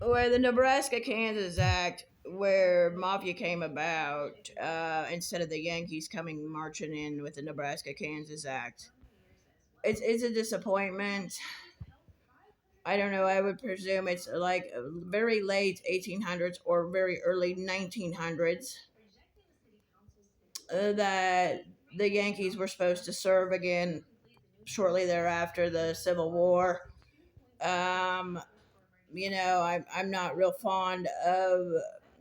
where the Nebraska-Kansas Act, where Mafia came about, instead of the Yankees coming marching in with the Nebraska-Kansas Act. It's a disappointment. I don't know. I would presume it's like very late 1800s or very early 1900s that the Yankees were supposed to serve again shortly thereafter the Civil War. Um, I'm not real fond of,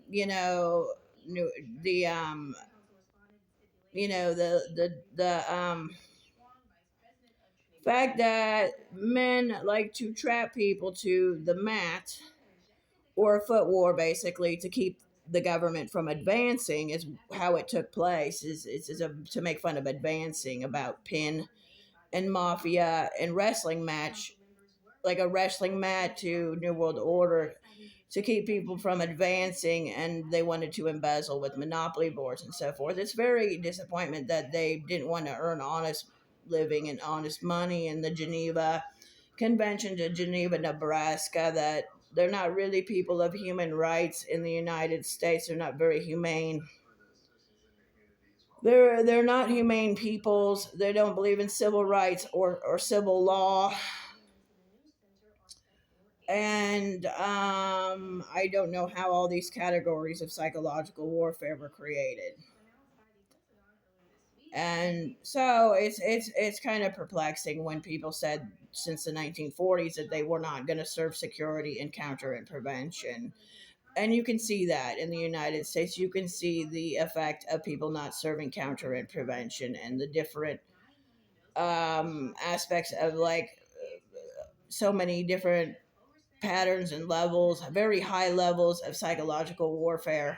you know, the fact that men like to trap people to the mat or a foot war, basically to keep the government from advancing, is how it took place. To make fun of advancing about pin and mafia and wrestling match, like a wrestling mat to New World Order, to keep people from advancing, and they wanted to embezzle with monopoly boards and so forth. It's very disappointment that they didn't want to earn honest living and honest money in the Geneva Convention to Geneva, Nebraska, that they're not really people of human rights in the United States. They're not very humane. They're not humane peoples. They don't believe in civil rights or civil law. And I don't know how all these categories of psychological warfare were created. And so it's kind of perplexing when people said since the 1940s that they were not going to serve security and counter and prevention. And you can see that in the United States. You can see the effect of people not serving counter and prevention and the different aspects of, like, so many different patterns and levels, very high levels of psychological warfare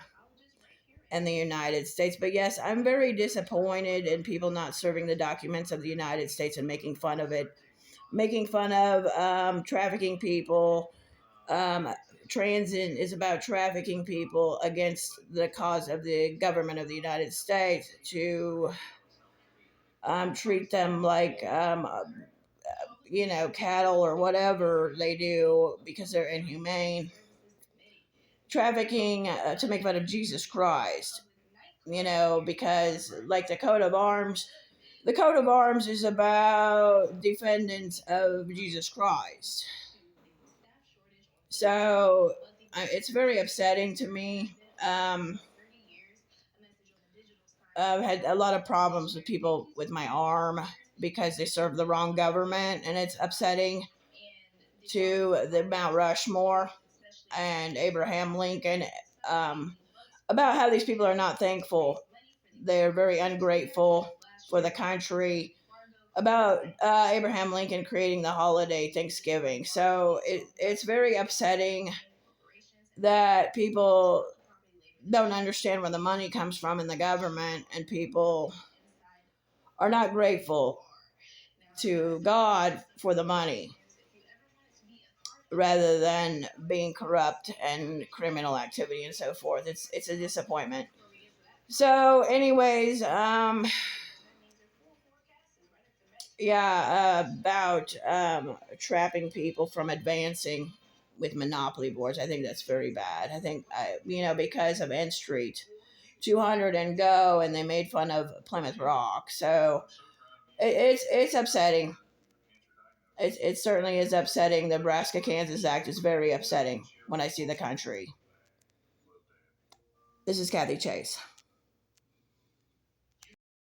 in the United States. But yes, I'm very disappointed in people not serving the documents of the United States and making fun of it, making fun of trafficking people. Transit is about trafficking people against the cause of the government of the United States to treat them like, cattle or whatever they do because they're inhumane. Trafficking to make fun of Jesus Christ, because like the coat of arms is about defendants of Jesus Christ. So it's very upsetting to me. I've had a lot of problems with people with my arm because they serve the wrong government, and it's upsetting to the Mount Rushmore and Abraham Lincoln, about how these people are not thankful. They're very ungrateful for the country. About Abraham Lincoln creating the holiday Thanksgiving. So it's very upsetting that people don't understand where the money comes from in the government, and people are not grateful to God for the money rather than being corrupt and criminal activity and so forth. It's a disappointment. So, anyways, yeah, about trapping people from advancing with monopoly boards. I think that's very bad. I think, because of N Street 200 and Go, and they made fun of Plymouth Rock. So it's upsetting. It certainly is upsetting. The Nebraska Kansas Act is very upsetting when I see the country. This is Kathy Chase.